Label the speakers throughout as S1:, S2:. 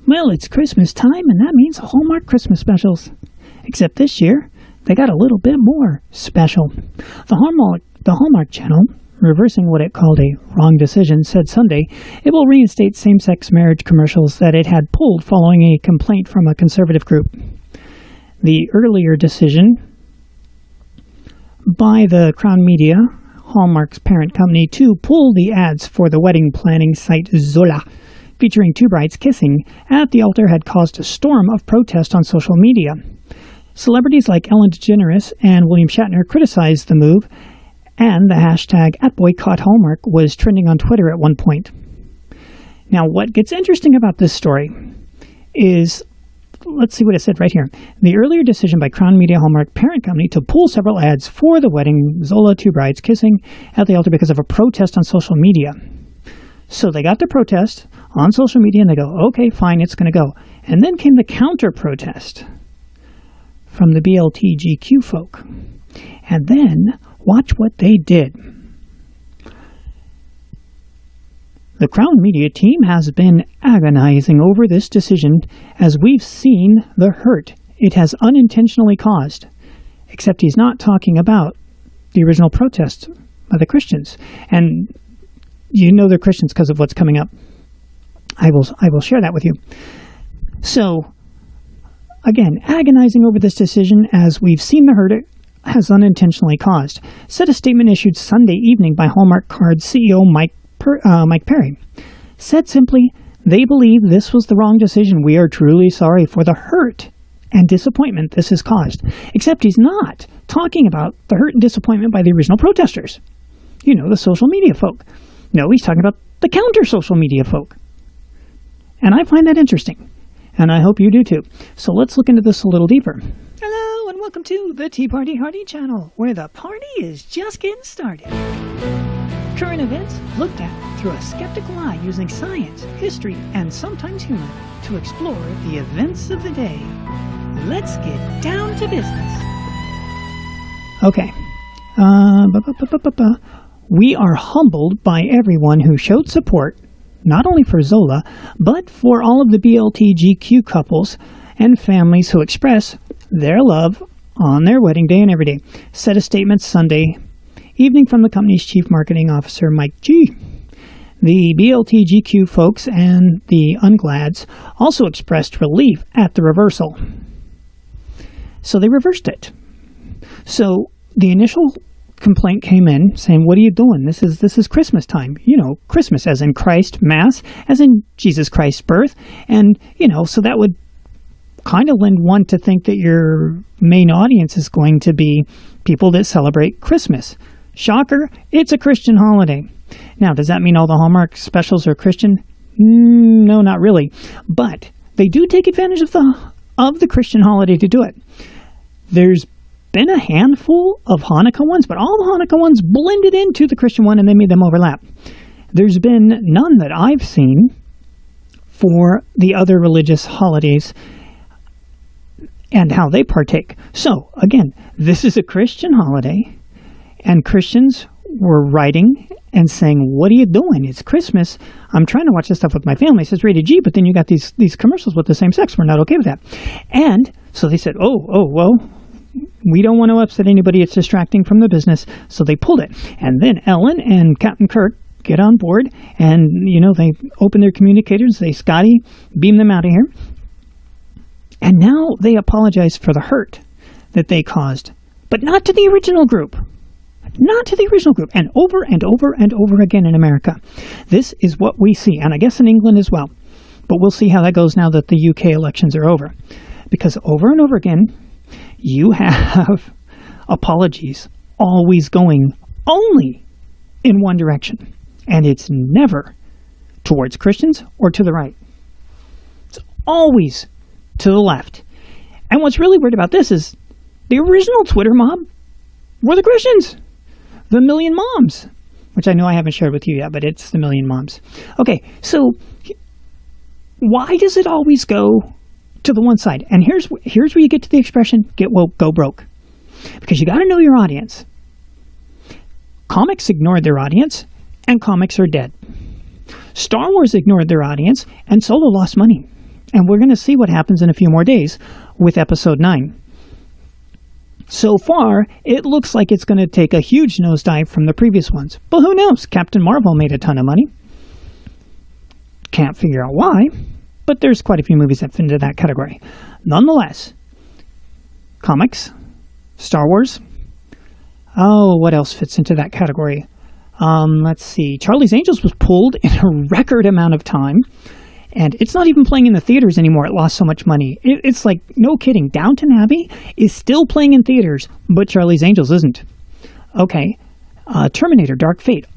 S1: Well, it's Christmas time, and that means Hallmark Christmas specials. Except this year, they got a little bit more special. The Hallmark Channel, reversing what it called a wrong decision, said Sunday it will reinstate same-sex marriage commercials that it had pulled following a complaint from a conservative group. The earlier decision by the Crown Media, Hallmark's parent company, to pull the ads for the wedding planning site Zola, featuring two brides kissing at the altar, had caused a storm of protest on social media. Celebrities like Ellen DeGeneres and William Shatner criticized the move, and the hashtag @BoycottHallmark was trending on Twitter at one point. Now, what gets interesting about this story is, let's see what it said right here. The earlier decision by Crown Media Hallmark parent company to pull several ads for the wedding Zola, two brides kissing at the altar, because of a protest on social media. So they got the protest on social media, and they go, okay, fine, it's going to go. And then came the counter-protest from the BLTGQ folk. And then, watch what they did. The Crown Media team has been agonizing over this decision as we've seen the hurt it has unintentionally caused. Except he's not talking about the original protest by the Christians. And you know they're Christians because of what's coming up. I will share that with you. So, again, agonizing over this decision as we've seen the hurt it has unintentionally caused, said a statement issued Sunday evening by Hallmark Card CEO Mike Perry. Said simply, they believe this was the wrong decision. We are truly sorry for the hurt and disappointment this has caused. Except he's not talking about the hurt and disappointment by the original protesters. You know, the social media folk. No, he's talking about the counter-social media folk. And I find that interesting. And I hope you do too. So let's look into this a little deeper. Hello, and welcome to the Tea Party Hardy channel, where the party is just getting started. Current events looked at through a skeptical eye, using science, history, and sometimes humor to explore the events of the day. Let's get down to business. Okay. We are humbled by everyone who showed support, not only for Zola, but for all of the BLTGQ couples and families who express their love on their wedding day and every day, said a statement Sunday evening from the company's chief marketing officer, Mike G. The BLTGQ folks and the Unglads also expressed relief at the reversal. So they reversed it. So the initial complaint came in saying, what are you doing? This is Christmas time. You know, Christmas as in Christ, Mass, as in Jesus Christ's birth. And, you know, so that would kind of lend one to think that your main audience is going to be people that celebrate Christmas. Shocker, it's a Christian holiday. Now, does that mean all the Hallmark specials are Christian? No, not really. But they do take advantage of the Christian holiday to do it. There's been a handful of Hanukkah ones, but all the Hanukkah ones blended into the Christian one and they made them overlap. There's been none that I've seen for the other religious holidays and how they partake. So, again, this is a Christian holiday, and Christians were writing and saying, what are you doing? It's Christmas. I'm trying to watch this stuff with my family. It says rated G, but then you got these commercials with the same sex. We're not okay with that. And so they said, well, we don't want to upset anybody. It's distracting from the business. So they pulled it. And then Ellen and Captain Kirk get on board, and, you know, they open their communicators. They, Scotty, beam them out of here. And now they apologize for the hurt that they caused, but not to the original group. Not to the original group. And over and over and over again in America. This is what we see, and I guess in England as well. But we'll see how that goes now that the UK elections are over. Because over and over again, you have apologies always going only in one direction. And it's never towards Christians or to the right. It's always to the left. And what's really weird about this is the original Twitter mob were the Christians. The Million Moms, which I know I haven't shared with you yet, but it's the Million Moms. Okay, so why does it always go to the one side? And here's where you get to the expression, get woke, go broke. Because you got to know your audience. Comics ignored their audience, and comics are dead. Star Wars ignored their audience, and Solo lost money. And we're going to see what happens in a few more days with episode 9. So far, it looks like it's going to take a huge nosedive from the previous ones. But who knows? Captain Marvel made a ton of money. Can't figure out why, but there's quite a few movies that fit into that category. Nonetheless, comics, Star Wars. Oh, what else fits into that category? Let's see. Charlie's Angels was pulled in a record amount of time. And it's not even playing in the theaters anymore. It lost so much money. It's like, no kidding. Downton Abbey is still playing in theaters, but Charlie's Angels isn't. Okay. Terminator, Dark Fate.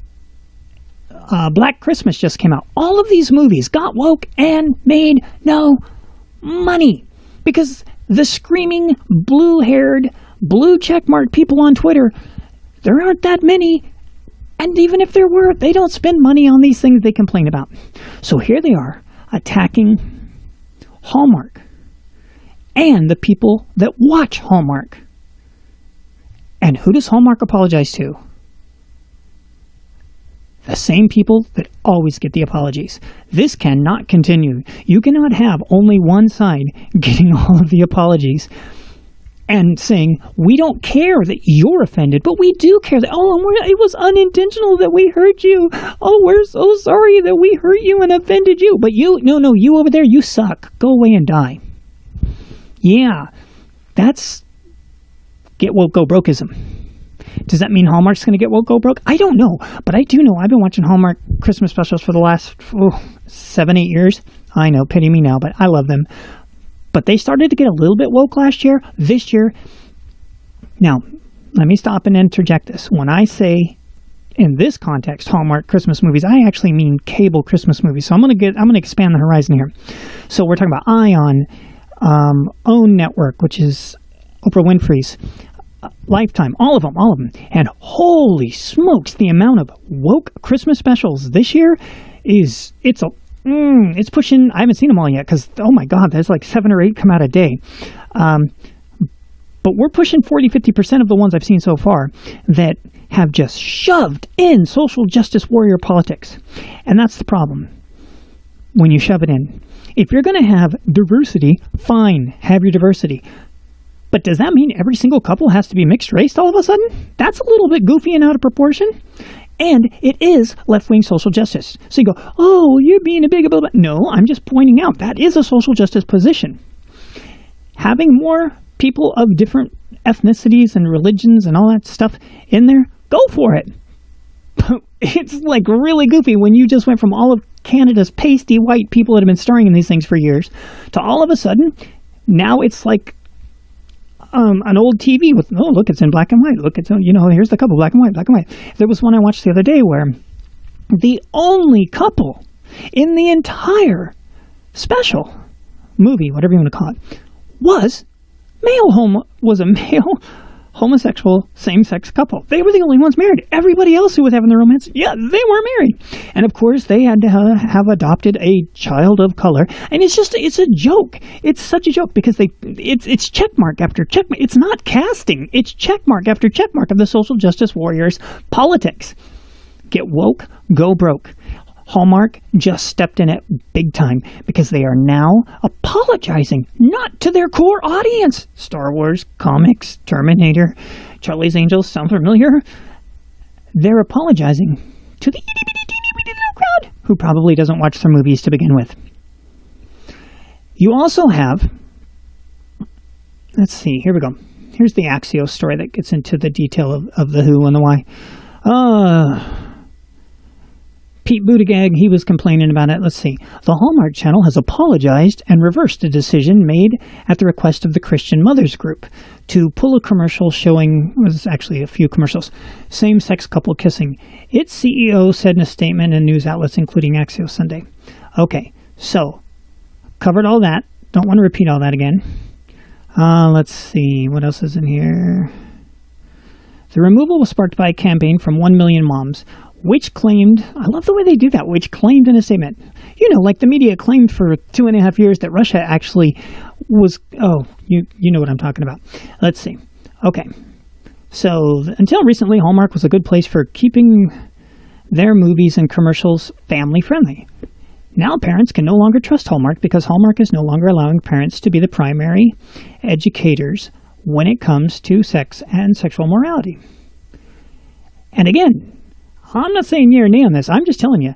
S1: Black Christmas just came out. All of these movies got woke and made no money. Because the screaming, blue-haired, blue checkmark people on Twitter, there aren't that many. And even if there were, they don't spend money on these things they complain about. So here they are, attacking Hallmark and the people that watch Hallmark. And who does Hallmark apologize to? The same people that always get the apologies. This cannot continue. You cannot have only one side getting all of the apologies and saying, we don't care that you're offended, but we do care that, it was unintentional that we hurt you. Oh, we're so sorry that we hurt you and offended you. But you over there, you suck. Go away and die. Yeah, that's get woke, go brokeism. Does that mean Hallmark's going to get woke, go broke? I don't know, but I do know I've been watching Hallmark Christmas specials for the last 7-8 years. I know, pity me now, but I love them. But they started to get a little bit woke last year. This year, now, let me stop and interject this. When I say, in this context, Hallmark Christmas movies, I actually mean cable Christmas movies. So I'm going to expand the horizon here. So we're talking about Ion, OWN Network, which is Oprah Winfrey's, Lifetime, all of them. And holy smokes, the amount of woke Christmas specials this year it's pushing. I haven't seen them all yet because, oh my God, there's like 7 or 8 come out a day. But we're pushing 40-50% of the ones I've seen so far that have just shoved in social justice warrior politics. And that's the problem when you shove it in. If you're going to have diversity, fine, have your diversity. But does that mean every single couple has to be mixed race all of a sudden? That's a little bit goofy and out of proportion. And it is left-wing social justice. So you go, oh, you're being a bigot. No, I'm just pointing out that is a social justice position. Having more people of different ethnicities and religions and all that stuff in there, go for it. It's like really goofy when you just went from all of Canada's pasty white people that have been starring in these things for years to all of a sudden, now it's like an old TV with, oh, look, it's in black and white. Look, it's, here's the couple, black and white. There was one I watched the other day where the only couple in the entire special movie, whatever you want to call it, was a male homosexual same-sex couple. They were the only ones married. Everybody else who was having the romance, yeah, they weren't married. And of course, they had to have adopted a child of color. And it's a joke. It's such a joke because it's checkmark after checkmark. It's not casting. It's checkmark after checkmark of the social justice warriors' politics. Get woke, go broke. Hallmark just stepped in it big time because they are now apologizing, not to their core audience. Star Wars, comics, Terminator, Charlie's Angels, sound familiar? They're apologizing to the itty-bitty teeny-weeny little crowd who probably doesn't watch their movies to begin with. You also have, let's see, here we go. Here's the Axios story that gets into the detail of the who and the why. Pete Buttigieg, he was complaining about it. Let's see. The Hallmark Channel has apologized and reversed a decision made at the request of the Christian Mothers Group to pull a commercial showing, it was actually a few commercials, same-sex couple kissing. Its CEO said in a statement in news outlets, including Axios Sunday. Okay, so, covered all that. Don't want to repeat all that again. Let's see. What else is in here? The removal was sparked by a campaign from 1 million moms, which claimed, I love the way they do that, which claimed in a statement, like the media claimed for 2.5 years that Russia actually was, you know what I'm talking about. Let's see. Okay. So until recently, Hallmark was a good place for keeping their movies and commercials family friendly. Now parents can no longer trust Hallmark because Hallmark is no longer allowing parents to be the primary educators when it comes to sex and sexual morality. And again, I'm not saying yea or nay on this. I'm just telling you,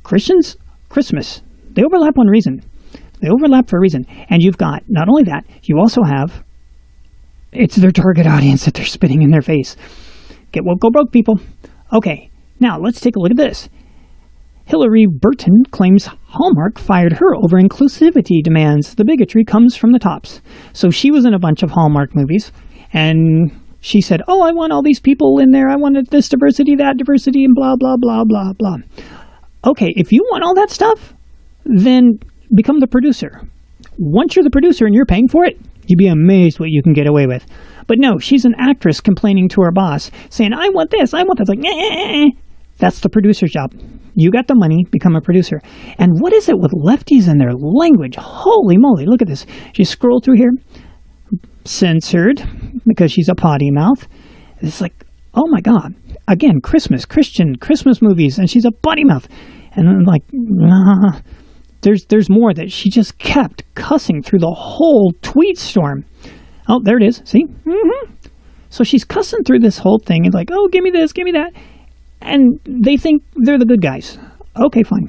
S1: Christians, Christmas, they overlap one reason. They overlap for a reason. And you've got, not only that, you also have, it's their target audience that they're spitting in their face. Get woke, go broke, people. Okay, now let's take a look at this. Hillary Burton claims Hallmark fired her over inclusivity demands. The bigotry comes from the tops. So she was in a bunch of Hallmark movies, and she said, oh, I want all these people in there. I wanted this diversity, that diversity, and blah, blah, blah, blah, blah. Okay, if you want all that stuff, then become the producer. Once you're the producer and you're paying for it, you'd be amazed what you can get away with. But no, she's an actress complaining to her boss, saying, I want this, I want that. It's like, that's the producer's job. You got the money, become a producer. And what is it with lefties and their language? Holy moly, look at this. You scroll through here, censored, because she's a potty mouth. It's like, oh my God. Again, Christian Christmas movies, and she's a potty mouth. And I'm like, nah. There's more that she just kept cussing through the whole tweet storm. Oh, there it is. See? Mm-hmm. So she's cussing through this whole thing and like, oh, give me this, give me that. And they think they're the good guys. Okay, fine.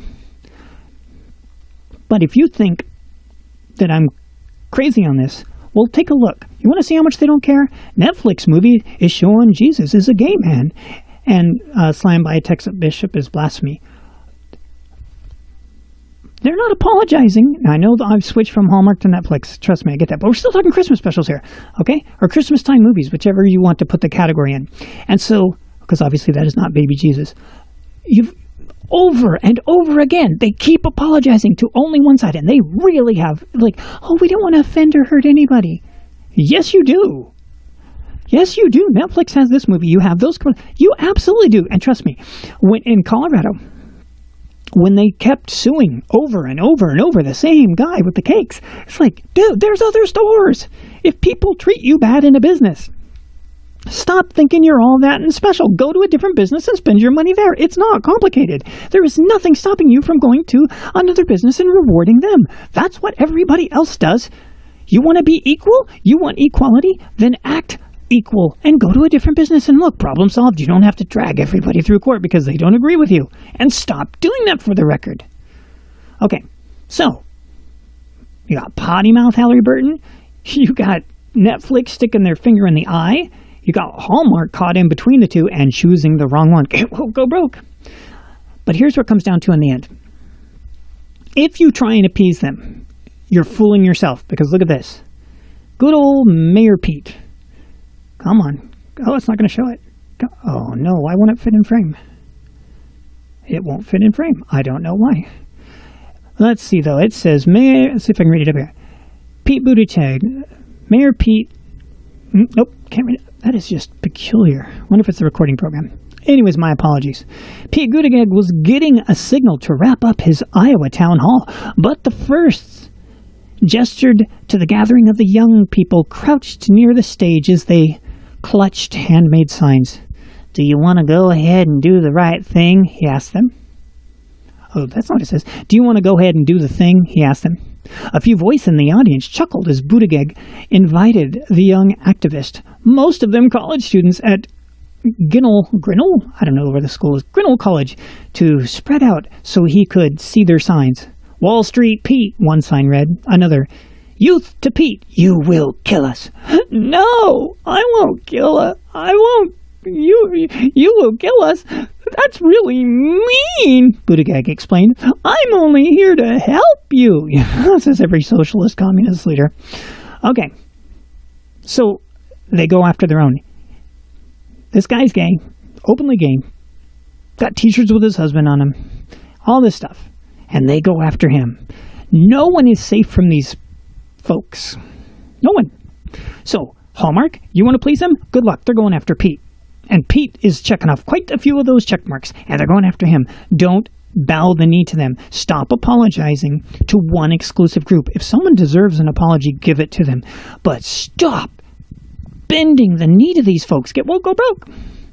S1: But if you think that I'm crazy on this, well, take a look. You want to see how much they don't care? Netflix movie is showing Jesus is a gay man. And slammed by a Texas bishop is blasphemy. They're not apologizing. Now, I know that I've switched from Hallmark to Netflix. Trust me, I get that. But we're still talking Christmas specials here, okay? Or Christmas time movies, whichever you want to put the category in. And so, because obviously that is not baby Jesus, you've over and over again, they keep apologizing to only one side. And they really have, like, oh, we don't want to offend or hurt anybody. Yes, you do. Yes, you do. Netflix has this movie. You have those. You absolutely do. And trust me, when in Colorado, when they kept suing over and over and over the same guy with the cakes, it's like, dude, there's other stores. If people treat you bad in a business, stop thinking you're all that and special. Go to a different business and spend your money there. It's not complicated. There is nothing stopping you from going to another business and rewarding them. That's what everybody else does. You want to be equal? You want equality? Then act equal and go to a different business and look, problem solved. You don't have to drag everybody through court because they don't agree with you. And stop doing that for the record. Okay, so you got potty mouth Hillary Burton. You got Netflix sticking their finger in the eye. You got Hallmark caught in between the two and choosing the wrong one. Go broke. But here's what it comes down to in the end. If you try and appease them, you're fooling yourself because look at this. Good old Mayor Pete. Come on. Oh, it's not going to show it. Oh, no. Why won't it fit in frame? It won't fit in frame. I don't know why. Let's see, though. It says, let's see if I can read it up here. Pete Buttigieg. Mayor Pete. Nope. Can't read it. That is just peculiar. I wonder if it's the recording program. Anyways, my apologies. Pete Buttigieg was getting a signal to wrap up his Iowa town hall, but the first gestured to the gathering of the young people crouched near the stage as they clutched handmade signs. Do you want to go ahead and do the right thing? He asked them. Oh, that's not what it says. Do you want to go ahead and do the thing? He asked them. A few voices in the audience chuckled as Buttigieg invited the young activist, most of them college students at Grinnell, I don't know where the school is, Grinnell College, to spread out so he could see their signs. Wall Street Pete, one sign read. Another, Youth to Pete, you will kill us. No, I won't kill us. I won't. You will kill us. That's really mean, Buttigieg explained. I'm only here to help you. Says every socialist communist leader. Okay, so they go after their own. This guy's gay, openly gay, got t-shirts with his husband on him, all this stuff, and they go after him. No one is safe from these folks. No one. So, Hallmark, you want to please them? Good luck. They're going after Pete. And Pete is checking off quite a few of those check marks, and they're going after him. Don't bow the knee to them. Stop apologizing to one exclusive group. If someone deserves an apology, give it to them. But stop bending the knee to these folks. Get woke, go broke.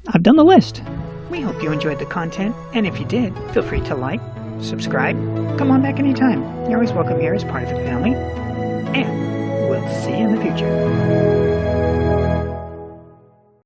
S1: I've done the list. We hope you enjoyed the content, and if you did, feel free to like, subscribe, come on back anytime. You're always welcome here as part of the family.